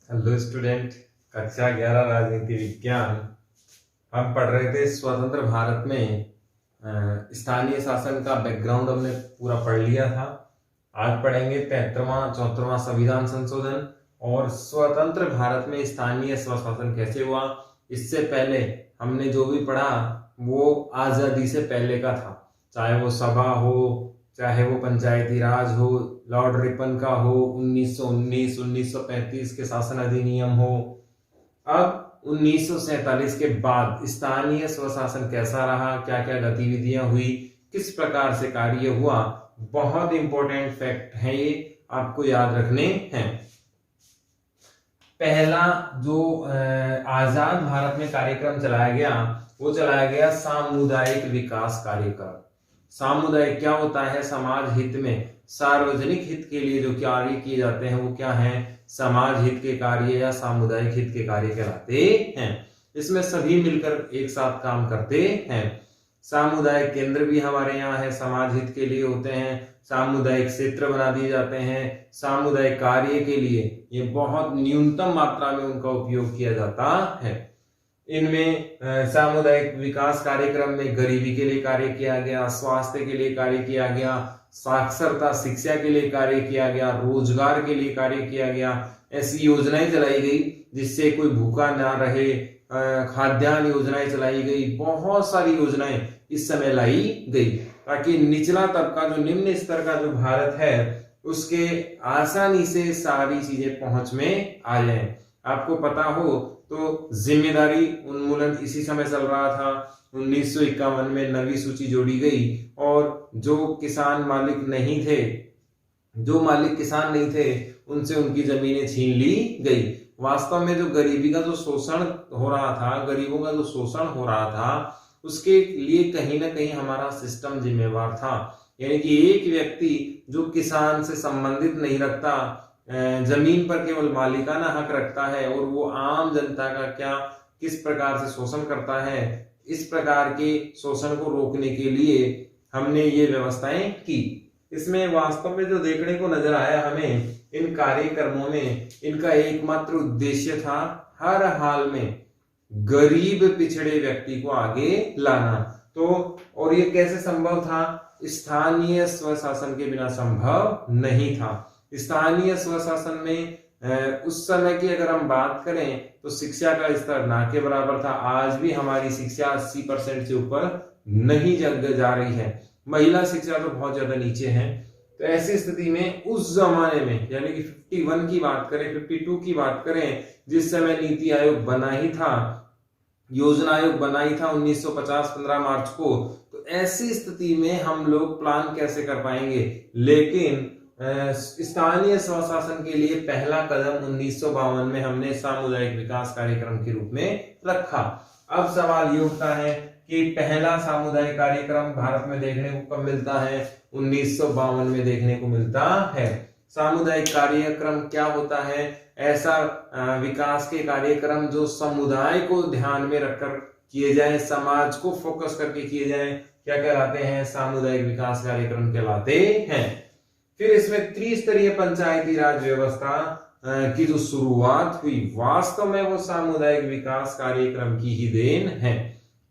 Hello student. कक्षा 11 राजनीति विज्ञान। हम पढ़ रहे थे स्वतंत्र भारत में स्थानीय शासन का बैकग्राउंड हमने पूरा पढ़ लिया था। आज पढ़ेंगे 73वां 74वां संविधान संशोधन और स्वतंत्र भारत में स्थानीय स्वशासन कैसे हुआ। इससे पहले हमने जो भी पढ़ा वो आजादी से पहले का था, चाहे वो सभा हो, चाहे वो पंचायती राज हो, लॉर्ड रिपन का हो, 1919 1935 के शासन अधिनियम हो। अब 1947 के बाद स्थानीय स्वशासन कैसा रहा, क्या क्या गतिविधियां हुई, किस प्रकार से कार्य हुआ, बहुत इंपॉर्टेंट फैक्ट है, ये आपको याद रखने हैं। पहला जो आजाद भारत में कार्यक्रम चलाया गया वो चलाया गया सामुदायिक विकास कार्यक्रम। सामुदायिक क्या होता है? समाज हित में, सार्वजनिक हित के लिए जो कार्य किए जाते हैं वो क्या है? समाज हित के कार्य या सामुदायिक हित के कार्य कहलाते हैं। इसमें सभी मिलकर एक साथ काम करते हैं। सामुदायिक केंद्र भी हमारे यहाँ है, समाज हित के लिए होते हैं। सामुदायिक क्षेत्र बना दिए जाते हैं सामुदायिक कार्य के लिए, ये बहुत न्यूनतम मात्रा में उनका उपयोग किया जाता है। इनमें सामुदायिक विकास कार्यक्रम में गरीबी के लिए कार्य किया गया, स्वास्थ्य के लिए कार्य किया गया, साक्षरता शिक्षा के लिए कार्य किया गया, रोजगार के लिए कार्य किया गया। ऐसी योजनाएं चलाई गई जिससे कोई भूखा ना रहे, खाद्यान्न योजनाएं चलाई गई, बहुत सारी योजनाएं इस समय लाई गई ताकि निचला तबका, जो निम्न स्तर का जो भारत है, उसके आसानी से सारी चीजें पहुंच में आ जाए। आपको पता हो तो जिम्मेदारी उन्मूलन इसी समय चल रहा था। 1951 में नवी सूची जोड़ी गई और जो किसान मालिक नहीं थे, जो मालिक किसान नहीं थे, उनसे उनकी जमीनें छीन ली गई। वास्तव में जो गरीबी का जो शोषण हो रहा था, गरीबों का जो शोषण हो रहा था, उसके लिए कहीं ना कहीं हमारा सिस्टम जिम्मेवार था। यानी कि एक व्यक्ति जो किसान से संबंधित नहीं रखता, जमीन पर केवल मालिकाना हक रखता है और वो आम जनता का क्या किस प्रकार से शोषण करता है, इस प्रकार के शोषण को रोकने के लिए हमने ये व्यवस्थाएं की। इसमें वास्तव में जो देखने को नजर आया हमें इन कार्यक्रमों में, इनका एकमात्र उद्देश्य था हर हाल में गरीब पिछड़े व्यक्ति को आगे लाना। तो और ये कैसे संभव था? स्थानीय स्वशासन के बिना संभव नहीं था। स्थानीय स्वशासन में उस समय की अगर हम बात करें तो शिक्षा का स्तर ना के बराबर था। आज भी हमारी शिक्षा 80% से ऊपर नहीं जा रही है। महिला शिक्षा तो बहुत ज्यादा नीचे है। तो ऐसी स्थिति में उस जमाने में, यानी कि 51 की बात करें, 52 की बात करें, जिस समय नीति आयोग बना ही था, योजना आयोग बना ही था 1950 15 मार्च को, तो ऐसी स्थिति में हम लोग प्लान कैसे कर पाएंगे? लेकिन स्थानीय स्वशासन के लिए पहला कदम 1952 में हमने सामुदायिक विकास कार्यक्रम के रूप में रखा। अब सवाल ये उठता है कि पहला सामुदायिक कार्यक्रम भारत में देखने को कब मिलता है? 1952 में देखने को मिलता है। सामुदायिक कार्यक्रम क्या होता है? ऐसा विकास के कार्यक्रम जो समुदाय को ध्यान में रखकर किए जाए, समाज को फोकस करके किए जाए, क्या कहलाते हैं? सामुदायिक विकास कार्यक्रम कहलाते हैं। फिर इसमें त्रिस्तरीय पंचायती राज व्यवस्था की जो शुरुआत हुई, वास्तव में वो सामुदायिक विकास कार्यक्रम की ही देन है।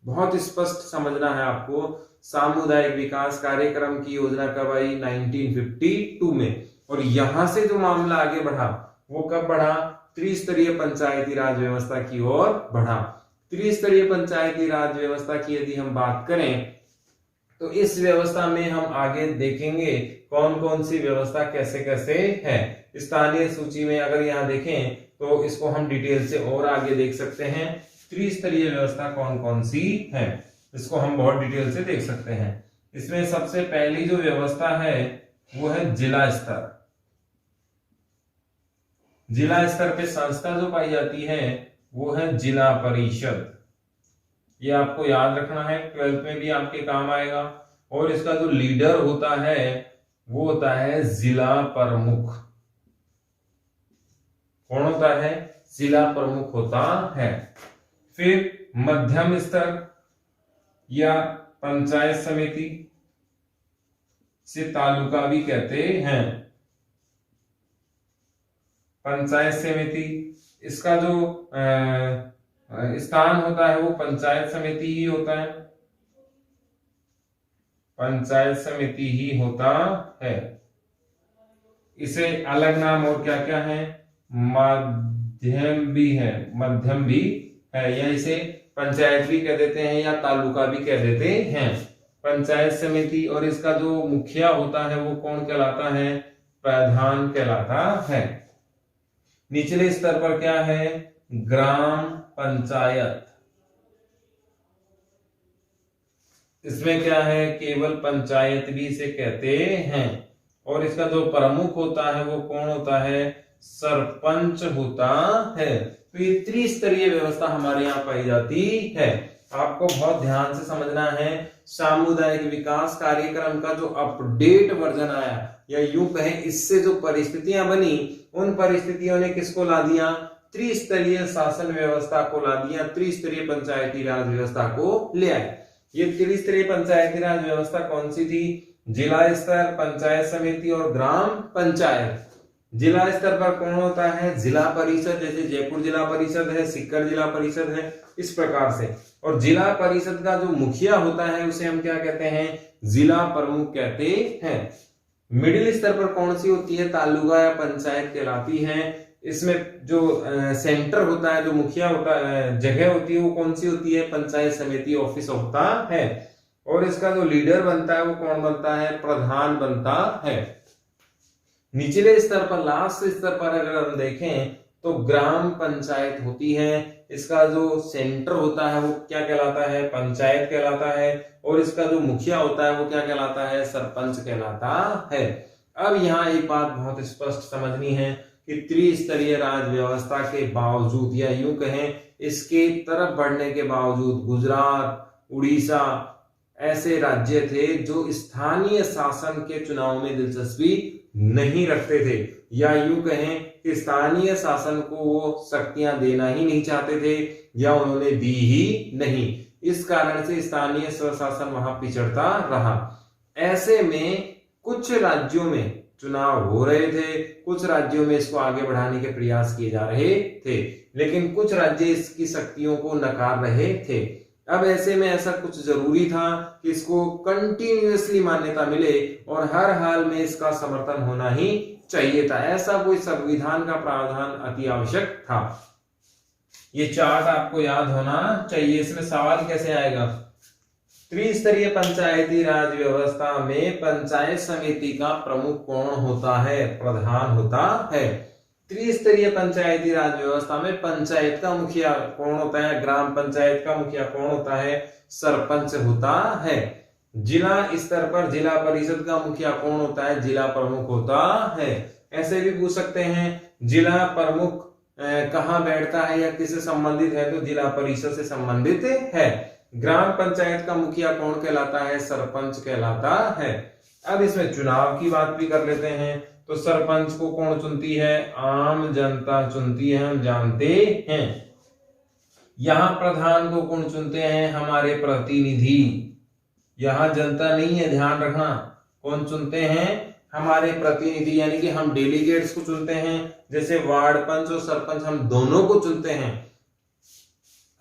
बहुत स्पष्ट समझना है आपको। सामुदायिक विकास कार्यक्रम की योजना कब आई? 1952 में। और यहां से जो मामला आगे बढ़ा वो कब बढ़ा? त्रिस्तरीय पंचायती राज व्यवस्था की ओर बढ़ा। त्रिस्तरीय पंचायती राज व्यवस्था की यदि हम बात करें तो इस व्यवस्था में हम आगे देखेंगे कौन कौन सी व्यवस्था कैसे कैसे है। स्थानीय सूची में अगर यहाँ देखें तो इसको हम डिटेल से और आगे देख सकते हैं। त्रिस्तरीय व्यवस्था कौन कौन सी है इसको हम बहुत डिटेल से देख सकते हैं। इसमें सबसे पहली जो व्यवस्था है वो है जिला स्तर। जिला स्तर पे संस्था जो पाई जाती है वो है जिला परिषद। ये आपको याद रखना है, 12th में भी आपके काम आएगा। और इसका जो लीडर होता है वो होता है जिला प्रमुख। कौन होता है? जिला प्रमुख होता है। फिर मध्यम स्तर या पंचायत समिति से तालुका भी कहते हैं। पंचायत समिति इसका जो स्थान होता है वो पंचायत समिति ही होता है, पंचायत समिति ही होता है। इसे अलग नाम और क्या क्या है, माध्यम भी है, मध्यम भी है, या इसे पंचायत भी कह देते हैं या तालुका भी कह देते हैं, पंचायत समिति। और इसका जो मुखिया होता है वो कौन कहलाता है, प्रधान कहलाता है। निचले स्तर पर क्या है, ग्राम पंचायत। इसमें क्या है, केवल पंचायत भी इसे कहते हैं। और इसका जो प्रमुख होता है वो कौन होता है, सरपंच होता है। तो ये त्रिस्तरीय व्यवस्था हमारे यहाँ पाई जाती है। आपको बहुत ध्यान से समझना है, सामुदायिक विकास कार्यक्रम का जो अपडेट वर्जन आया, या यूं कहें इससे जो परिस्थितियां बनी, उन परिस्थितियों ने किसको ला दिया, त्रिस्तरीय शासन व्यवस्था को ला दिया, त्रिस्तरीय पंचायती राज व्यवस्था को ले आए। ये त्रिस्तरीय पंचायती राज व्यवस्था कौन सी थी, जिला स्तर, पंचायत समिति और ग्राम पंचायत। जिला स्तर पर कौन होता है, जिला परिषद, जैसे जयपुर जिला परिषद है, सीकर जिला परिषद है, इस प्रकार से। और जिला परिषद का जो मुखिया होता है उसे हम क्या कहते हैं, जिला प्रमुख कहते हैं। मिडिल स्तर पर कौन सी होती है, तालुका या पंचायत कहलाती है। इसमें जो सेंटर होता है, जो मुखिया होता है, जगह होती है, वो कौन सी होती है, पंचायत समिति ऑफिस होता है। और इसका जो लीडर बनता है वो कौन बनता है, प्रधान बनता है। निचले स्तर पर, लास्ट स्तर पर अगर हम देखें तो ग्राम पंचायत होती है। इसका जो सेंटर होता है वो क्या कहलाता है, पंचायत कहलाता है। और इसका जो मुखिया होता है वो क्या कहलाता है, सरपंच कहलाता है। अब यहाँ एक बात बहुत स्पष्ट समझनी है कि त्रिस्तरीय राज व्यवस्था के बावजूद, या यूं कहें इसके तरफ बढ़ने के बावजूद, गुजरात, उड़ीसा ऐसे राज्य थे जो स्थानीय शासन के चुनाव में दिलचस्पी नहीं रखते थे, या यूं कहें कि स्थानीय शासन को वो शक्तियां देना ही नहीं चाहते थे, या उन्होंने दी ही नहीं। इस कारण से स्थानीय स्वशासन वहां पिछड़ता रहा। ऐसे में कुछ राज्यों में चुनाव हो रहे थे, कुछ राज्यों में इसको आगे बढ़ाने के प्रयास किए जा रहे थे, लेकिन कुछ राज्य इसकी शक्तियों को नकार रहे थे। अब ऐसे में ऐसा कुछ जरूरी था कि इसको कंटिन्यूअसली मान्यता मिले और हर हाल में इसका समर्थन होना ही चाहिए था। ऐसा कोई संविधान का प्रावधान अति आवश्यक था। ये चार्ट आपको याद होना चाहिए। इसमें सवाल कैसे आएगा, त्रिस्तरीय पंचायती राज व्यवस्था में पंचायत समिति का प्रमुख कौन होता है, प्रधान होता है। त्रिस्तरीय पंचायती राज व्यवस्था में पंचायत का मुखिया कौन होता है, ग्राम पंचायत का मुखिया कौन होता है, सरपंच होता है। जिला स्तर पर जिला परिषद का मुखिया कौन होता है, जिला प्रमुख होता है। ऐसे भी पूछ सकते हैं, जिला प्रमुख कहाँ बैठता है या किससे संबंधित है, तो जिला परिषद से संबंधित है। ग्राम पंचायत का मुखिया कौन कहलाता है, सरपंच कहलाता है। अब इसमें चुनाव की बात भी कर लेते हैं। तो सरपंच को कौन चुनती है, आम जनता चुनती है, हम जानते हैं। यहां प्रधान को कौन चुनते हैं, हमारे प्रतिनिधि। यहां जनता नहीं है, ध्यान रखना। कौन चुनते हैं, हमारे प्रतिनिधि, यानी कि हम डेलीगेट्स को चुनते हैं। जैसे वार्ड पंच और सरपंच हम दोनों को चुनते हैं,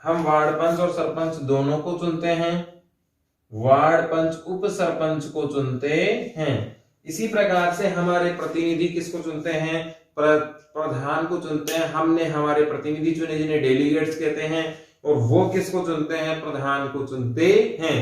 हम वार्ड पंच और सरपंच दोनों को चुनते हैं, वार्ड पंच उप सरपंच को चुनते हैं। इसी प्रकार से हमारे प्रतिनिधि किसको चुनते हैं, प्रधान को चुनते हैं। हमने हमारे प्रतिनिधि चुने जिन्हें डेलीगेट्स कहते हैं, और वो किसको चुनते हैं, प्रधान को चुनते हैं।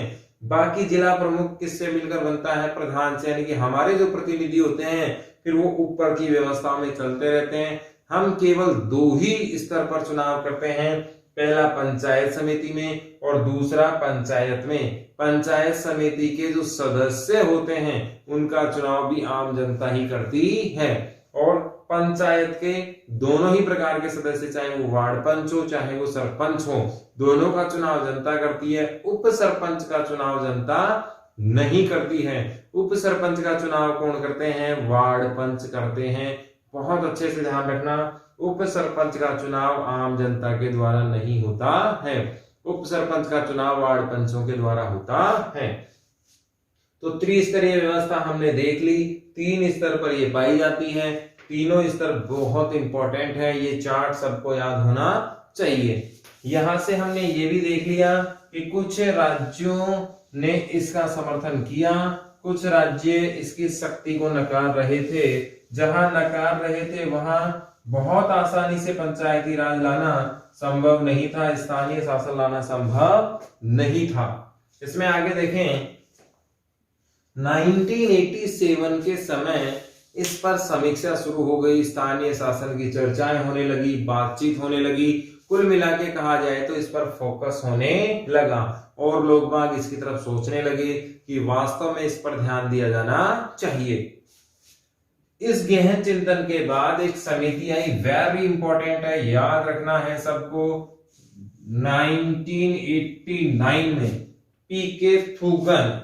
बाकी जिला प्रमुख किससे मिलकर बनता है, प्रधान से, यानी कि हमारे जो प्रतिनिधि होते हैं फिर वो ऊपर की व्यवस्था में चलते रहते हैं। हम केवल दो ही स्तर पर चुनाव करते हैं, पहला पंचायत समिति में और दूसरा पंचायत में। पंचायत समिति के जो सदस्य होते हैं उनका चुनाव भी आम जनता ही करती है, और पंचायत के दोनों ही प्रकार के सदस्य, चाहे वो वार्ड पंच हो चाहे वो सरपंच हो, दोनों का चुनाव जनता करती है। उप सरपंच का चुनाव जनता नहीं करती है। उप सरपंच का चुनाव कौन करते हैं, वार्ड पंच करते हैं। बहुत अच्छे से ध्यान रखना, उप सरपंच का चुनाव आम जनता के द्वारा नहीं होता है, उप सरपंच का चुनाव वार्ड पंचों के द्वारा होता है। तो त्रिस्तरीय व्यवस्था हमने देख ली, 3 स्तर पर ये पाई जाती है। तीनों स्तर बहुत इंपॉर्टेंट है, ये चार्ट सबको याद होना चाहिए। यहां से हमने ये भी देख लिया कि कुछ राज्यों ने इसका समर्थन किया, कुछ राज्य इसकी शक्ति को नकार रहे थे। जहां नकार रहे थे वहां बहुत आसानी से पंचायती राज लाना संभव नहीं था, स्थानीय शासन लाना संभव नहीं था। इसमें आगे देखें 1987 के समय इस पर समीक्षा शुरू हो गई, स्थानीय शासन की चर्चाएं होने लगी, बातचीत होने लगी। कुल मिला के कहा जाए तो इस पर फोकस होने लगा और लोग बाग इसकी तरफ सोचने लगे कि वास्तव में इस पर ध्यान दिया जाना चाहिए। इस गहन चिंतन के बाद एक समिति आई, वेरी इंपॉर्टेंट है, याद रखना है सबको। 1989 में पीके थुगन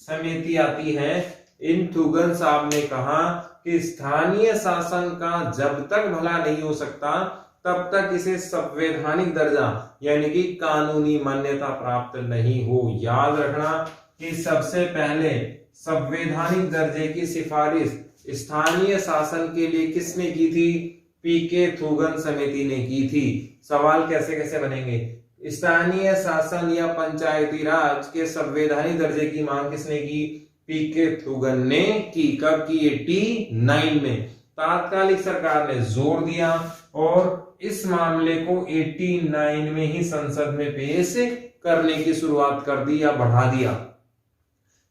समिति आती है। इन थुगन साहब ने कहा कि स्थानीय शासन का जब तक भला नहीं हो सकता तब तक इसे संवैधानिक दर्जा यानी कि कानूनी मान्यता प्राप्त नहीं हो। याद रखना कि सबसे पहले संवैधानिक दर्जे की सिफारिश स्थानीय शासन के लिए किसने की थी? पीके थुगन समिति ने की थी। सवाल कैसे कैसे बनेंगे? स्थानीय शासन या पंचायती राज के संवैधानिक दर्जे की मांग किसने की? पीके थुगन ने की। कब की? 89 में। तात्कालिक सरकार ने जोर दिया और इस मामले को 89 में ही संसद में पेश करने की शुरुआत कर दी या बढ़ा दिया,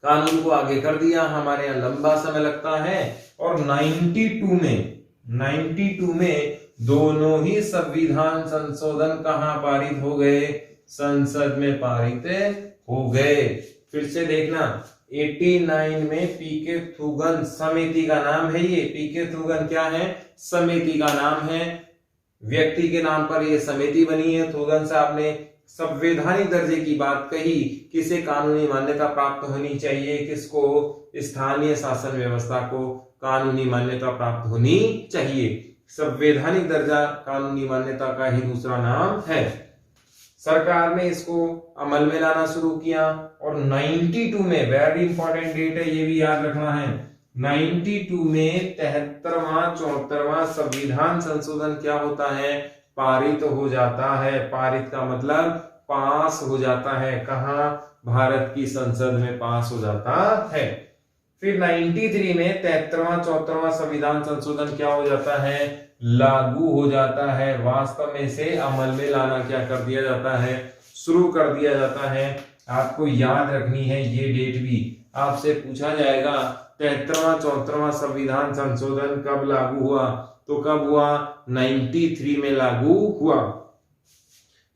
कानून को आगे कर दिया। हमारे यहाँ लंबा समय लगता है और 92 में दोनों ही संविधान संशोधन कहां पारित हो गए? संसद में पारित हो गए। फिर से देखना 89 में पीके थुगन समिति का नाम है ये। पीके थुगन क्या है? समिति का नाम है, व्यक्ति के नाम पर यह समिति बनी है। थुगन साहब ने संवैधानिक दर्जे की बात कही, किसे कानूनी मान्यता प्राप्त होनी चाहिए, किसको? स्थानीय शासन व्यवस्था को कानूनी मान्यता प्राप्त होनी चाहिए। संवैधानिक दर्जा कानूनी मान्यता का ही दूसरा नाम है। सरकार ने इसको अमल में लाना शुरू किया और 92 में, वेरी इंपॉर्टेंट डेट है, ये भी याद रखना है, 92 में 73वां 74वां संविधान संशोधन क्या होता है? पारित हो जाता है। पारित का मतलब पास हो जाता है। कहां? भारत की संसद में पास हो जाता है। फिर 93 में 73वां 74वां संविधान संशोधन क्या हो जाता है? लागू हो जाता है। वास्तव में इसे अमल में लाना क्या कर दिया जाता है? शुरू कर दिया जाता है। आपको याद रखनी है ये डेट भी, आपसे पूछा जाएगा 73वां 74वां संविधान संशोधन कब लागू हुआ? तो कब हुआ? 93 में लागू हुआ।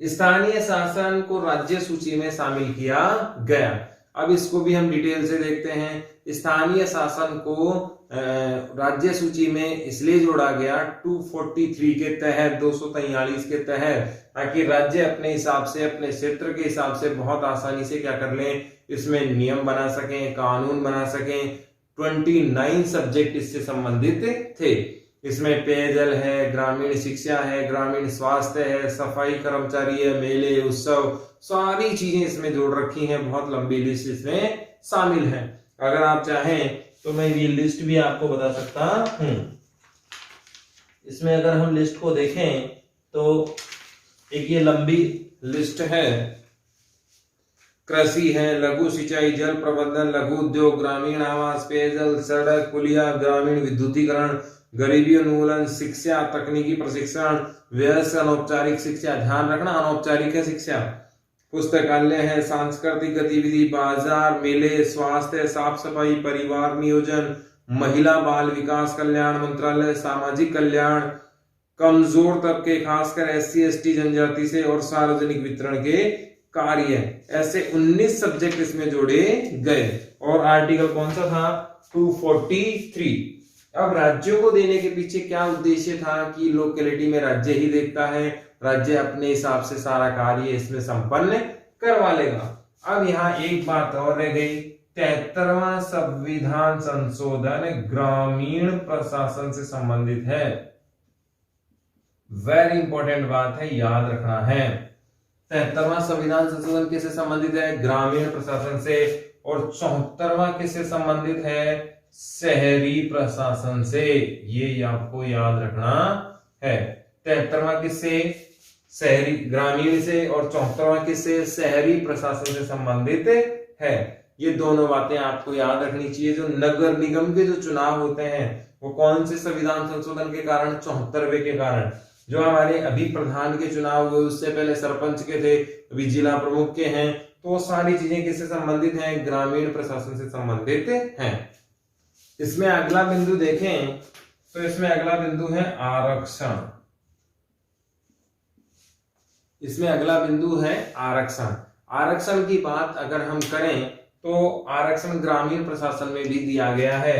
स्थानीय शासन को राज्य सूची में शामिल किया गया। अब इसको भी हम डिटेल से देखते हैं। स्थानीय शासन को राज्य सूची में इसलिए जोड़ा गया 243 के तहत, 243 के तहत, ताकि राज्य अपने हिसाब से, अपने क्षेत्र के हिसाब से बहुत आसानी से क्या कर लें? इसमें नियम बना सकें, कानून बना सकें। 29 सब्जेक्ट इससे संबंधित थे। इसमें पेयजल है, ग्रामीण शिक्षा है, ग्रामीण स्वास्थ्य है, सफाई कर्मचारी है, मेले उत्सव, सारी चीजें इसमें जोड़ रखी हैं। बहुत लंबी लिस्ट इसमें शामिल है। अगर आप चाहें तो मैं ये लिस्ट भी आपको बता सकता हूं। इसमें अगर हम लिस्ट को देखें तो एक ये लंबी लिस्ट है। कृषि है, लघु सिंचाई, जल प्रबंधन, लघु उद्योग, ग्रामीण आवास, पेयजल, सड़क, पुलिया, ग्रामीण विद्युतीकरण, गरीबी उन्मूलन, शिक्षा, तकनीकी प्रशिक्षण, व्यवसाय, अनौपचारिक शिक्षा, ध्यान रखना अनौपचारिक शिक्षा, पुस्तकालय है, सांस्कृतिक गतिविधि, बाजार, मेले, स्वास्थ्य, साफ सफाई, परिवार नियोजन, महिला बाल विकास कल्याण मंत्रालय, सामाजिक कल्याण, कमजोर तबके खासकर SC ST जनजाति से, और सार्वजनिक वितरण के कार्य। ऐसे 19 सब्जेक्ट इसमें जोड़े गए। और आर्टिकल कौन सा था? 243। अब राज्यों को देने के पीछे क्या उद्देश्य था कि लोकेलिटी में राज्य ही देखता है, राज्य अपने हिसाब से सारा कार्य इसमें संपन्न करवा लेगा। अब यहाँ एक बात और रह गई, 73वां संविधान संशोधन ग्रामीण प्रशासन से संबंधित है। वेरी इंपॉर्टेंट बात है, याद रखना है। 73वां संविधान संशोधन किससे संबंधित है? ग्रामीण प्रशासन से। और 74वां किससे संबंधित है? शहरी प्रशासन से, ये आपको याद रखना है। 73वां किससे, शहरी ग्रामीण से, और 74वां किससे, शहरी प्रशासन से संबंधित है। ये दोनों बातें आपको याद रखनी चाहिए। जो नगर निगम के जो चुनाव होते हैं वो कौन से संविधान संशोधन के कारण, 74वें के कारण। जो हमारे अभी प्रधान के चुनाव हुए उससे पहले सरपंच के थे, अभी जिला प्रमुख के हैं, तो सारी चीजें किससे संबंधित हैं, ग्रामीण प्रशासन से संबंधित हैं। इसमें अगला बिंदु देखें तो इसमें अगला बिंदु है आरक्षण। इसमें अगला बिंदु है आरक्षण। आरक्षण की बात अगर हम करें तो आरक्षण ग्रामीण प्रशासन में भी दिया गया है।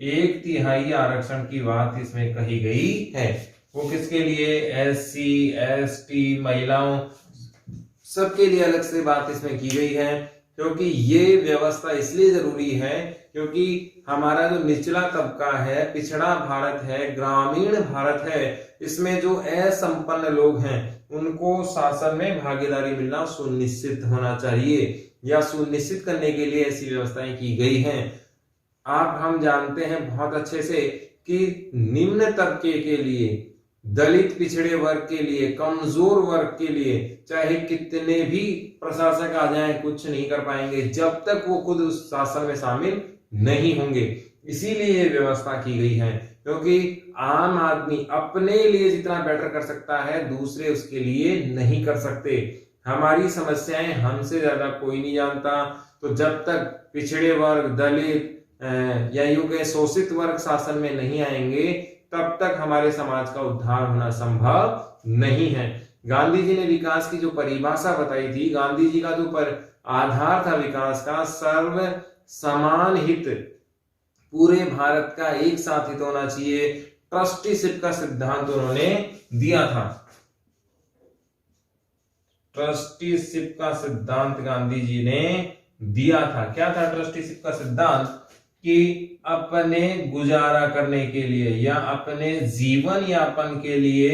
1/3 आरक्षण की बात इसमें कही गई है। वो किसके लिए, SC ST महिलाओं सबके लिए अलग से बात इसमें की गई है। क्योंकि ये व्यवस्था इसलिए जरूरी है क्योंकि हमारा जो निचला तबका है, पिछड़ा भारत है, ग्रामीण भारत है, इसमें जो असंपन्न लोग हैं उनको शासन में भागीदारी मिलना सुनिश्चित होना चाहिए, या सुनिश्चित करने के लिए ऐसी व्यवस्थाएं की गई हैं। हम जानते हैं बहुत अच्छे से कि निम्न तबके के लिए, दलित पिछड़े वर्ग के लिए, कमजोर वर्ग के लिए चाहे कितने भी प्रशासक आ जाएं कुछ नहीं कर पाएंगे जब तक वो खुद उस शासन में शामिल नहीं होंगे। इसीलिए ये व्यवस्था की गई है, क्योंकि आम आदमी अपने लिए जितना बेटर कर सकता है दूसरे उसके लिए नहीं कर सकते। हमारी समस्याएं हमसे ज्यादा कोई नहीं जानता। तो जब तक पिछड़े वर्ग, दलित या यूं कहें शोषित वर्ग शासन में नहीं आएंगे तब तक हमारे समाज का उद्धार होना संभव नहीं है। गांधी जी ने विकास की जो परिभाषा बताई थी, गांधी जी का जो आधार था विकास का, सर्व समान हित, पूरे भारत का एक साथ हित होना चाहिए, ट्रस्टीशिप का सिद्धांत उन्होंने दिया था। ट्रस्टीशिप का सिद्धांत गांधी जी ने दिया था। क्या था ट्रस्टीशिप का सिद्धांत, कि अपने गुजारा करने के लिए या अपने जीवन यापन के लिए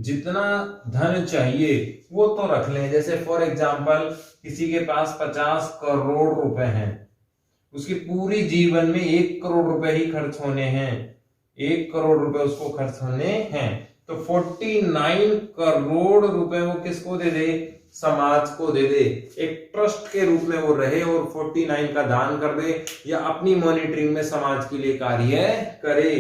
जितना धन चाहिए वो तो रख लें। जैसे फॉर एग्जांपल किसी के पास 50 करोड़ रुपए हैं, उसकी पूरी जीवन में 1 करोड़ रुपए ही खर्च होने हैं, 1 करोड़ रुपए उसको खर्च होने हैं, तो 49 करोड़ रुपए वो किसको दे दे, समाज को दे दे। एक ट्रस्ट के रूप में वो रहे और 49 का दान कर दे, या अपनी मॉनिटरिंग में समाज के लिए कार्य करे।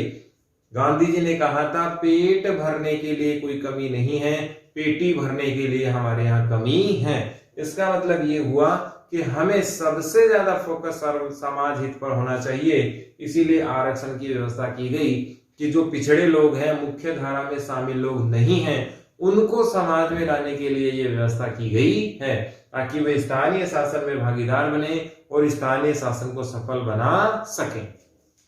गांधी जी ने कहा था पेट भरने के लिए कोई कमी नहीं है, पेटी भरने के लिए हमारे यहाँ कमी है। इसका मतलब ये हुआ कि हमें सबसे ज्यादा फोकस समाज हित पर होना चाहिए। इसीलिए आरक्षण की व्यवस्था की गई कि जो पिछड़े लोग हैं, मुख्य धारा में शामिल लोग नहीं हैं, उनको समाज में लाने के लिए ये व्यवस्था की गई है, ताकि वे स्थानीय शासन में भागीदार बने और स्थानीय शासन को सफल बना सकें।